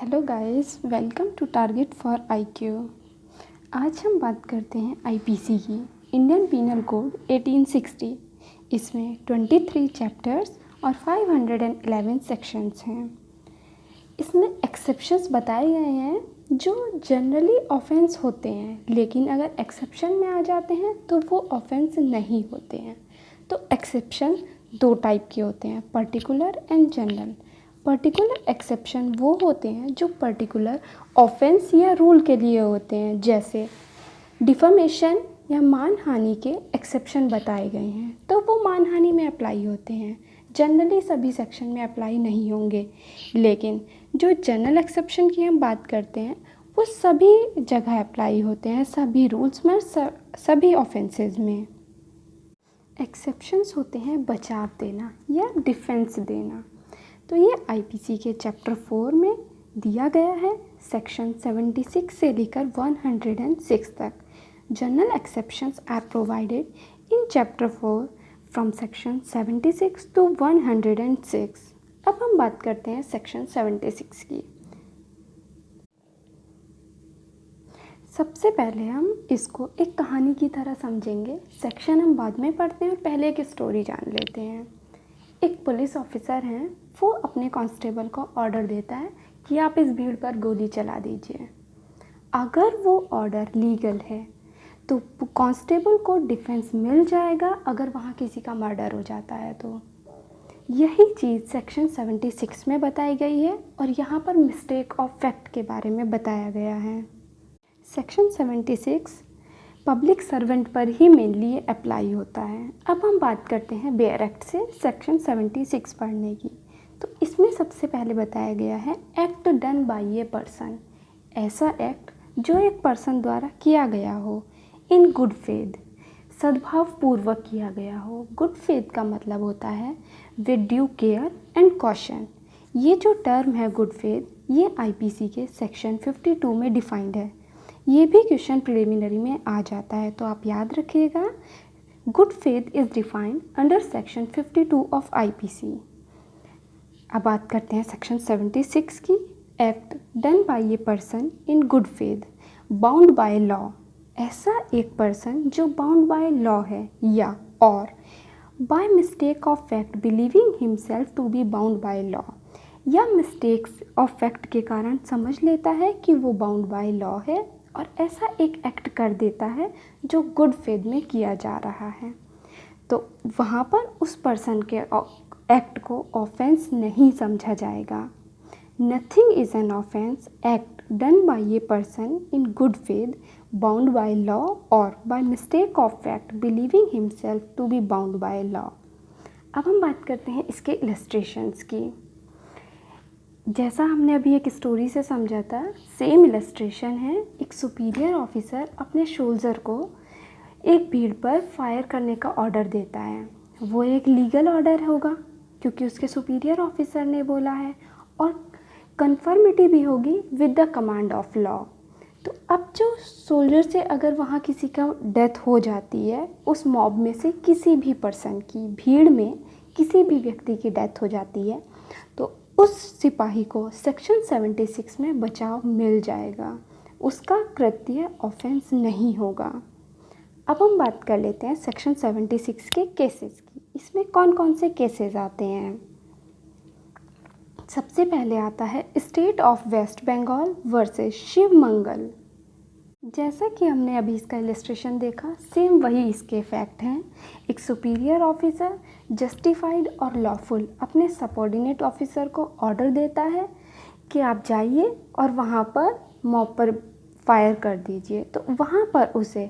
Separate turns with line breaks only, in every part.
Hello guys, welcome to target for IQ. आज हम बात करते हैं आईपीसी की, इंडियन पीनल कोड 1860। इसमें 23 चैप्टर्स और 511 सेक्शंस हैं। इसमें एक्सेप्शंस बताए गए हैं जो जनरली ऑफेंस होते हैं, लेकिन अगर एक्सेप्शन में आ जाते हैं तो वो ऑफेंस नहीं होते हैं। तो एक्सेप्शन दो टाइप के होते हैं, particular and general. Particular exception वो होते हैं जो पर्टिकुलर ऑफेंस या रूल के लिए होते हैं, जैसे डिफेमेशन या मानहानि के एक्सेप्शन बताए गए हैं तो वो मानहानि में अप्लाई होते हैं। जनरली सभी सेक्शन में अप्लाई नहीं होंगे, लेकिन जो जनरल एक्सेप्शन की हम बात करते हैं वो सभी जगह अप्लाई होते हैं, सभी रूल्स में, सभी ऑफेंसेस में। एक्सेप्शंस होते हैं बचाव देना या डिफेंस देना। तो ये आईपीसी के चैप्टर 4 में दिया गया है, सेक्शन 76 से लेकर 106 तक। General exceptions are provided in chapter 4 from section 76 to 106। अब हम बात करते हैं सेक्शन 76 की। सबसे पहले हम इसको एक कहानी की तरह समझेंगे। सेक्शन हम बाद में पढ़ते हैं और पहले एक स्टोरी जान लेते हैं। एक पुलिस ऑफिसर हैं, वो अपने कांस्टेबल को ऑर्डर देता है कि आप इस भीड़ पर गोली चला दीजिए। अगर वो ऑर्डर लीगल है तो कांस्टेबल को डिफेंस मिल जाएगा अगर वहाँ किसी का मर्डर हो जाता है तो। यही चीज़ सेक्शन 76 में बताई गई है और यहाँ पर मिस्टेक ऑफ फैक्ट के बारे में बताया गया है। सेक्शन 76 पब्लिक सर्वेंट पर ही मेनली अप्लाई होता है। अब हम बात करते हैं बेयर एक्ट से सेक्शन 76 पढ़ने की। तो इसमें सबसे पहले बताया गया है act done by a person, ऐसा एक्ट जो एक पर्सन द्वारा किया गया हो इन गुड फेथ, सद्भाव पूर्वक किया गया हो। गुड फेथ का मतलब होता है with due care and caution. ये जो टर्म है गुड फेथ, ये आईपीसी के सेक्शन 52 में डिफाइंड है। ये भी क्वेश्चन प्रिलिमिनरी में आ जाता है, तो आप याद रखिएगा। Good faith is defined under section 52 of IPC. अब बात करते हैं सेक्शन 76 की। Act done by a person in good faith bound by law, ऐसा एक पर्सन जो बाउंड बाय लॉ है या और by mistake of fact believing himself to be bound by law, या मिस्टेक्स ऑफ फैक्ट के कारण समझ लेता है कि वो बाउंड बाय लॉ है और ऐसा एक एक्ट कर देता है जो गुड फेथ में किया जा रहा है, तो वहाँ पर उस पर्सन के एक्ट को ऑफेंस नहीं समझा जाएगा। Nothing is an offence act done by a person in good faith bound by law और by mistake of fact believing himself to be bound by law. अब हम बात करते हैं इसके इलस्ट्रेशंस की। जैसा हमने अभी एक स्टोरी से समझा था, सेम इलस्ट्रेशन है। एक सुपीरियर ऑफिसर अपने सोल्जर को एक भीड़ पर फायर करने का ऑर्डर देता है। वो एक लीगल ऑर्डर होगा क्योंकि उसके सुपीरियर ऑफिसर ने बोला है और कन्फर्मिटी भी होगी with the command of law. तो अब जो सोल्जर से अगर वहाँ किसी का डेथ हो जाती है, उस मॉब में से किसी भी पर्सन की, भीड़ में किसी भी व्यक्ति की डेथ हो जाती है, तो उस सिपाही को सेक्शन 76 में बचाव मिल जाएगा, उसका कृत्य ऑफेंस नहीं होगा। अब हम बात कर लेते हैं सेक्शन 76 के केसेस की। इसमें कौन कौन से केसेस आते हैं। सबसे पहले आता है state of West Bengal versus Shiv Mangal. जैसा कि हमने अभी इसका इलस्ट्रेशन देखा, सेम वही इसके फैक्ट हैं। एक सुपीरियर ऑफिसर जस्टिफाइड और लॉफुल अपने सबऑर्डिनेट ऑफिसर को ऑर्डर देता है कि आप जाइए और वहाँ पर मॉब पर फायर कर दीजिए। तो वहाँ पर उसे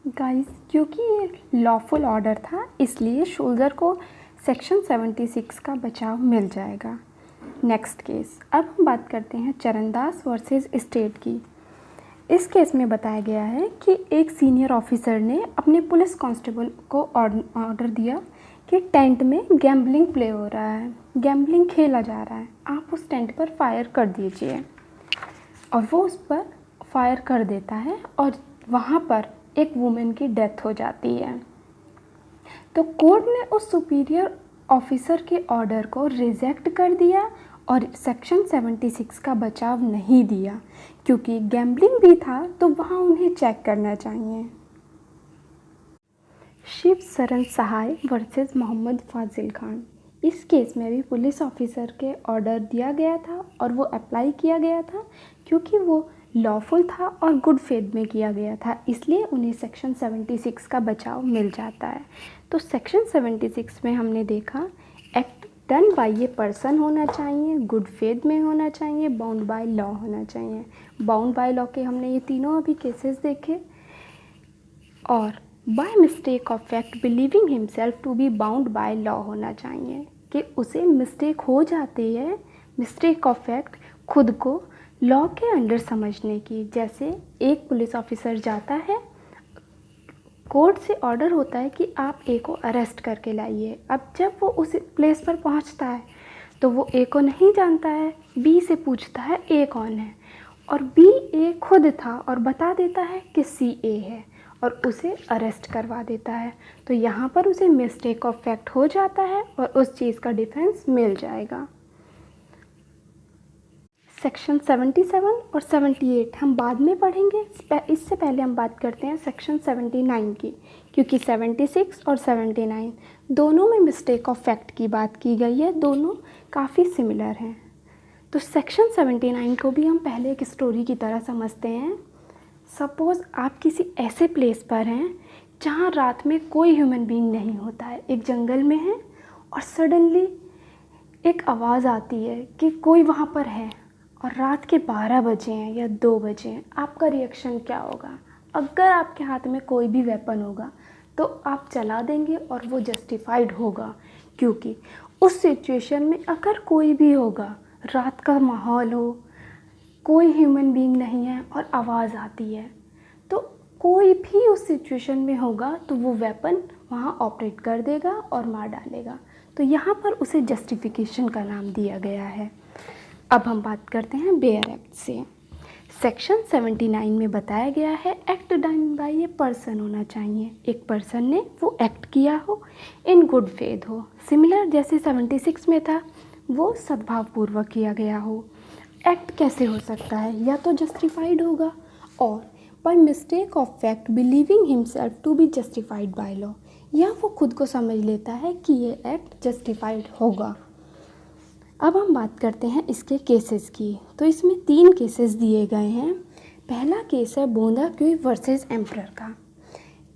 गाइस, क्योंकि ये लॉफुल ऑर्डर था, इसलिए सोल्जर को सेक्शन 76 का बचाव मिल जाएगा। Next case. अब हम बात करते हैं चरणदास वर्सेस स्टेट की। इस केस में बताया गया है कि एक सीनियर ऑफिसर ने अपने पुलिस कांस्टेबल को ऑर्डर दिया कि टेंट में गैम्बलिंग प्ले हो रहा है, गैम्बलिंग खेला जा रहा है, आप उस टेंट पर फायर कर दीजिए। और वो उस पर फायर कर देता है और वहाँ पर एक वुमेन की डेथ हो जाती है। तो कोर्ट ने उस सुपीरियर ऑफिसर के ऑर्डर को रिजेक्ट कर दिया और सेक्शन 76 का बचाव नहीं दिया, क्योंकि गैम्बलिंग भी था तो वहाँ उन्हें चेक करना चाहिए। शिव शरण सहाय वर्सेस मोहम्मद फाजिल खान। इस केस में भी पुलिस ऑफिसर के ऑर्डर दिया गया था और वो अप्लाई किया गया था, क्योंकि वो लॉफुल था और गुड फेथ में किया गया था, इसलिए उन्हें सेक्शन 76 का बचाव मिल जाता है। तो सेक्शन 76 में हमने देखा act done by a person होना चाहिए, गुड फेथ में होना चाहिए, बाउंड बाय लॉ होना चाहिए। बाउंड बाय लॉ के हमने ये तीनों अभी केसेस देखे। और by mistake of fact believing himself to be bound by law होना चाहिए, कि उसे मिस्टेक हो जाती है, मिस्टेक ऑफ फैक्ट खुद को लॉ के अंडर समझने की। जैसे एक पुलिस ऑफिसर जाता है, कोर्ट से ऑर्डर होता है कि आप ए को अरेस्ट करके लाइए। अब जब वो उस प्लेस पर पहुंचता है तो वो ए को नहीं जानता है, बी से पूछता है ए कौन है, और बी ए खुद था और बता देता है कि सी ए है और उसे अरेस्ट करवा देता है। तो यहाँ पर उसे मिस्टेक ऑफ फैक्ट हो जाता है और उस चीज़ का डिफेंस मिल जाएगा। सेक्शन 77 और 78 हम बाद में पढ़ेंगे, इससे पहले हम बात करते हैं सेक्शन 79 की, क्योंकि 76 और 79 दोनों में मिस्टेक ऑफ फैक्ट की बात की गई है, दोनों काफ़ी सिमिलर हैं। तो सेक्शन 79 को भी हम पहले एक स्टोरी की तरह समझते हैं। सपोज़ आप किसी ऐसे प्लेस पर हैं जहाँ रात में कोई ह्यूमन बीइंग नहीं होता है, एक जंगल में है और सडनली एक आवाज़ आती है कि कोई वहाँ पर है, और रात के 12 बजे हैं या 2 बजे हैं। आपका रिएक्शन क्या होगा? अगर आपके हाथ में कोई भी वेपन होगा तो आप चला देंगे और वो जस्टिफाइड होगा, क्योंकि उस सिचुएशन में अगर कोई भी होगा, रात का माहौल हो, कोई ह्यूमन बीइंग नहीं है और आवाज़ आती है, तो कोई भी उस सिचुएशन में होगा तो वो वेपन वहाँ ऑपरेट कर देगा और मार डालेगा। तो यहाँ पर उसे जस्टिफिकेशन का नाम दिया गया है। अब हम बात करते हैं बेयर एक्ट से। सेक्शन 79 में बताया गया है act done by a person होना चाहिए, एक पर्सन ने वो एक्ट किया हो, इन गुड फेथ हो, सिमिलर जैसे 76 में था वो सद्भावपूर्वक किया गया हो। एक्ट कैसे हो सकता है? या तो जस्टिफाइड होगा, और by mistake of fact believing himself to be justified by law, या वो खुद को समझ लेता है कि ये एक्ट जस्टिफाइड होगा। अब हम बात करते हैं इसके केसेस की। तो इसमें 3 केसेस दिए गए हैं। पहला केस है बोंदा क्यूई वर्सेस एम्परर का।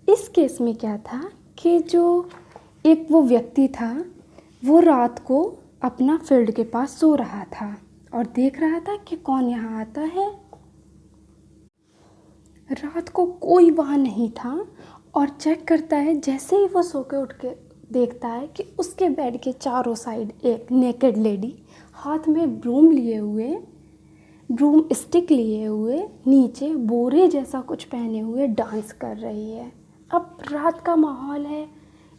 इस केस में क्या था कि जो एक वो व्यक्ति था वो रात को अपना फील्ड के पास सो रहा था और देख रहा था कि कौन यहाँ आता है। रात को कोई वहाँ नहीं था और चेक करता है, जैसे ही वो सो के उठ के देखता है कि उसके बेड के चारों साइड एक नेकेड लेडी हाथ में ब्रूम स्टिक लिए हुए नीचे बोरे जैसा कुछ पहने हुए डांस कर रही है। अब रात का माहौल है,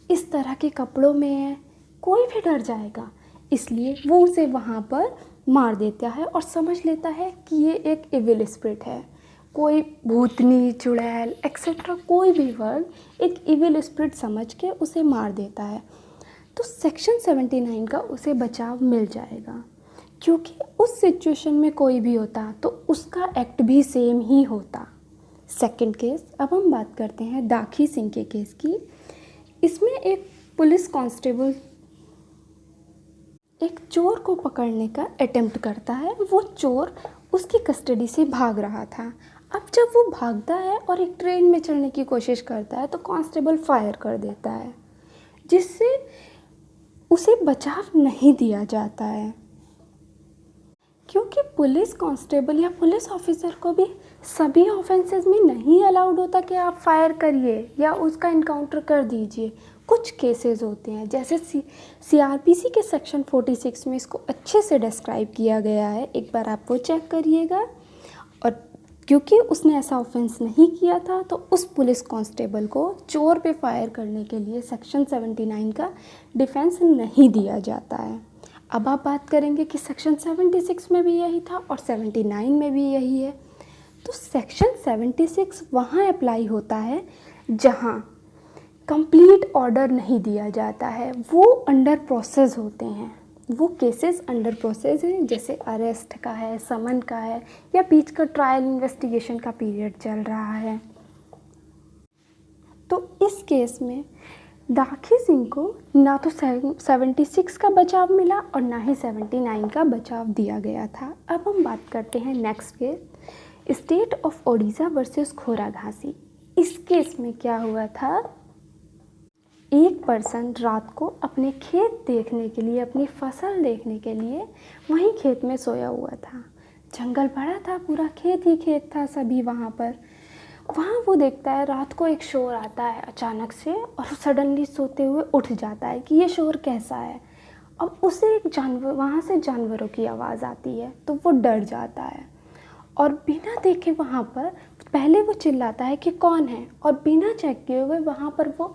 इस तरह के कपड़ों में है, कोई भी डर जाएगा, इसलिए वो उसे वहाँ पर मार देता है और समझ लेता है कि ये एक इविल स्पिरिट है। कोई भूतनी, चुड़ैल एक्सेट्रा कोई भी वर्ड एक इविल स्पिरिट समझ के उसे मार देता है। तो सेक्शन 79 का उसे बचाव मिल जाएगा, क्योंकि उस सिचुएशन में कोई भी होता तो उसका एक्ट भी सेम ही होता। सेकंड केस, अब हम बात करते हैं दाखी सिंह के केस की। इसमें एक पुलिस कांस्टेबल एक चोर को पकड़ने का अटेम्प्ट करता है। वो चोर उसकी कस्टडी से भाग रहा था। अब जब वो भागता है और एक ट्रेन में चढ़ने की कोशिश करता है तो कांस्टेबल फायर कर देता है, जिससे उसे बचाव नहीं दिया जाता है, क्योंकि पुलिस कांस्टेबल या पुलिस ऑफिसर को भी सभी ऑफेंसेस में नहीं अलाउड होता कि आप फायर करिए या उसका इनकाउंटर कर दीजिए। कुछ केसेस होते हैं, जैसे सीआरपीसी के सेक्शन 46 में इसको अच्छे से डिस्क्राइब किया गया है, एक बार आप वो चेक करिएगा। और क्योंकि उसने ऐसा ऑफेंस नहीं किया था तो उस पुलिस कांस्टेबल को चोर पे फायर करने के लिए सेक्शन 79 का डिफेंस नहीं दिया जाता है। अब आप बात करेंगे कि सेक्शन 76 में भी यही था और 79 में भी यही है। तो सेक्शन 76 वहाँ अप्लाई होता है जहाँ कंप्लीट ऑर्डर नहीं दिया जाता है, वो अंडर प्रोसेस होते हैं। वो केसेस अंडर प्रोसेस हैं, जैसे अरेस्ट का है, समन का है, या बीच का ट्रायल इन्वेस्टिगेशन का पीरियड चल रहा है। तो इस केस में दाखी सिंह को ना तो 76 का बचाव मिला और ना ही 79 का बचाव दिया गया था। अब हम बात करते हैं next case, state of Odisha versus Khoraghasi. इस केस में क्या हुआ था, एक पर्सन रात को अपने खेत देखने के लिए, अपनी फसल देखने के लिए वहीं खेत में सोया हुआ था। जंगल बड़ा था, पूरा खेत ही खेत था सभी वहाँ पर। वहाँ वो देखता है रात को एक शोर आता है अचानक से, और सडनली सोते हुए उठ जाता है कि ये शोर कैसा है। अब उसे एक जानवर, वहाँ से जानवरों की आवाज़ आती है, तो वो डर जाता है और बिना देखे वहाँ पर पहले वो चिल्लाता है कि कौन है, और बिना चेक किए हुए वहाँ पर वो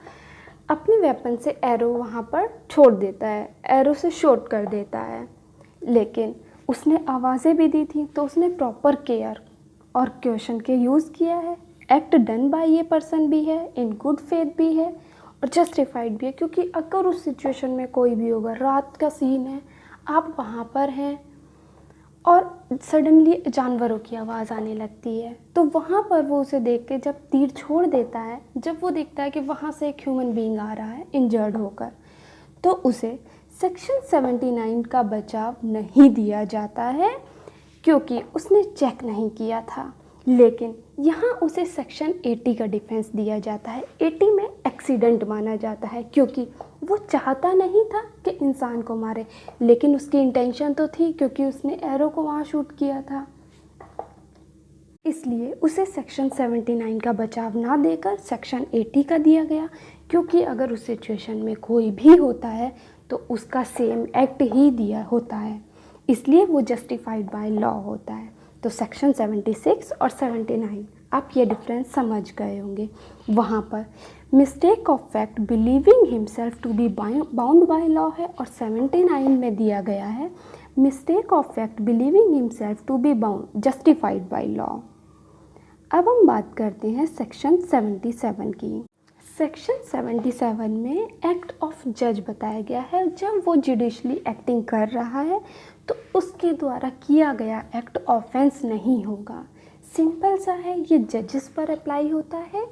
अपनी वेपन से एरो वहाँ पर छोड़ देता है, एरो से शूट कर देता है। लेकिन उसने आवाज़ें भी दी थी, तो उसने प्रॉपर केयर और क्वेश्चन के यूज़ किया है। एक्ट डन बाय ये पर्सन भी है, इन गुड फेथ भी है और जस्टिफाइड भी है, क्योंकि अगर उस सिचुएशन में कोई भी होगा, रात का सीन है, आप वहाँ पर हैं और सडनली जानवरों की आवाज़ आने लगती है, तो वहाँ पर वो उसे देख के जब तीर छोड़ देता है, जब वो देखता है कि वहाँ से एक ह्यूमन बीइंग आ रहा है इंजर्ड होकर, तो उसे सेक्शन 79 का बचाव नहीं दिया जाता है, क्योंकि उसने चेक नहीं किया था। लेकिन यहाँ उसे सेक्शन 80 का डिफेंस दिया जाता है। 80 में एक्सीडेंट माना जाता है, क्योंकि वो चाहता नहीं था कि इंसान को मारे, लेकिन उसकी इंटेंशन तो थी, क्योंकि उसने एरो को वहाँ शूट किया था। इसलिए उसे सेक्शन 79 का बचाव ना देकर सेक्शन 80 का दिया गया, क्योंकि अगर उस सिचुएशन में कोई भी होता है तो उसका सेम एक्ट ही दिया होता है, इसलिए वो जस्टिफाइड बाय लॉ होता है। तो सेक्शन 76 और 79 आप ये डिफरेंस समझ गए होंगे। वहाँ पर mistake of fact believing himself to be bound by law है, और 79 में दिया गया है mistake of fact believing himself to be bound justified by law. अब हम बात करते हैं सेक्शन 77 की। सेक्शन 77 में एक्ट ऑफ जज बताया गया है। जब वो जुडिशली एक्टिंग कर रहा है तो उसके द्वारा किया गया एक्ट ऑफेंस नहीं होगा। सिंपल सा है, ये जजेस पर अप्लाई होता है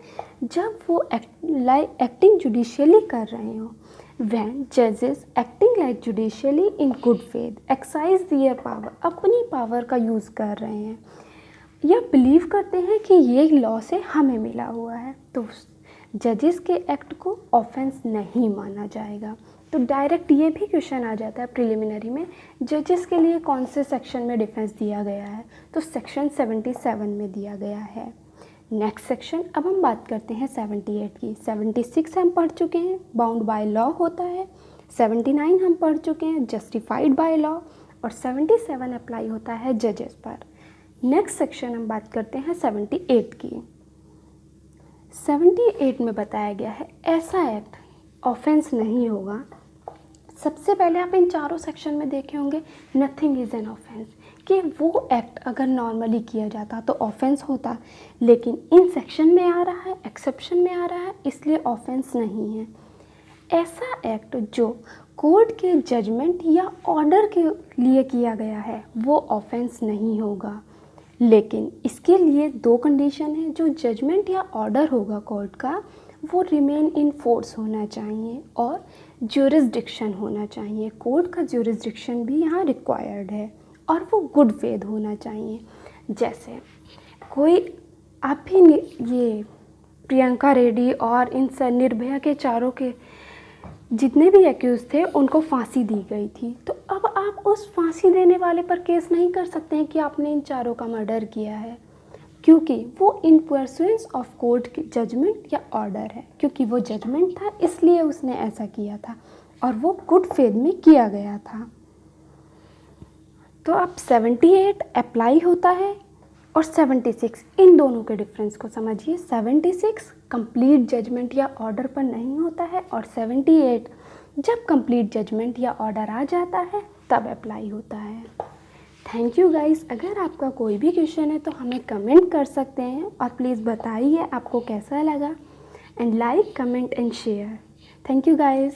जब वो एक्टिंग जुडिशियली कर रहे हो। व्हेन जजेस acting like judicially in good faith exercise their power, अपनी पावर का यूज़ कर रहे हैं या बिलीव करते हैं कि ये लॉ से हमें मिला हुआ है, तो जजेस के एक्ट को ऑफेंस नहीं माना जाएगा। तो डायरेक्ट ये भी क्वेश्चन आ जाता है प्रिलिमिनरी में, जजेस के लिए कौन से सेक्शन में डिफेंस दिया गया है, तो सेक्शन 77 में दिया गया है। नेक्स्ट सेक्शन, अब हम बात करते हैं 78 की। 76 हम पढ़ चुके हैं, बाउंड बाय लॉ होता है। 79 हम पढ़ चुके हैं, जस्टिफाइड बाय लॉ, और 77 अप्लाई होता है जजेस पर। नेक्स्ट सेक्शन हम बात करते हैं 78 की। 78 में बताया गया है ऐसा एक्ट ऑफेंस नहीं होगा। सबसे पहले आप इन चारों सेक्शन में देखे होंगे नथिंग इज़ एन ऑफेंस, कि वो एक्ट अगर नॉर्मली किया जाता तो ऑफेंस होता, लेकिन इन सेक्शन में आ रहा है, एक्सेप्शन में आ रहा है, इसलिए ऑफेंस नहीं है। ऐसा एक्ट जो कोर्ट के जजमेंट या ऑर्डर के लिए किया गया है वो ऑफेंस नहीं होगा, लेकिन इसके लिए दो कंडीशन है। जो जजमेंट या ऑर्डर होगा कोर्ट का वो रिमेन इन फोर्स होना चाहिए और ज्यूरिसडिक्शन होना चाहिए। कोर्ट का ज्यूरिसडिक्शन भी यहाँ रिक्वायर्ड है और वो गुड फेथ होना चाहिए। जैसे कोई आप भी ये प्रियंका रेड्डी और इन निर्भया के चारों के जितने भी एक्यूज थे उनको फांसी दी गई थी, तो अब आप उस फांसी देने वाले पर केस नहीं कर सकते हैं कि आपने इन चारों का मर्डर किया है, क्योंकि वो इन परसुएंस ऑफ कोर्ट की जजमेंट या ऑर्डर है। क्योंकि वो जजमेंट था इसलिए उसने ऐसा किया था और वो गुड फेथ में किया गया था। तो अब 78 अप्लाई होता है और 76, इन दोनों के डिफरेंस को समझिए। 76 कंप्लीट जजमेंट या ऑर्डर पर नहीं होता है और 78 जब कंप्लीट जजमेंट या ऑर्डर आ जाता है तब अप्लाई होता है। Thank you guys. अगर आपका कोई भी क्वेश्चन है तो हमें कमेंट कर सकते हैं और प्लीज़ बताइए आपको कैसा लगा, and like comment and share. Thank you guys.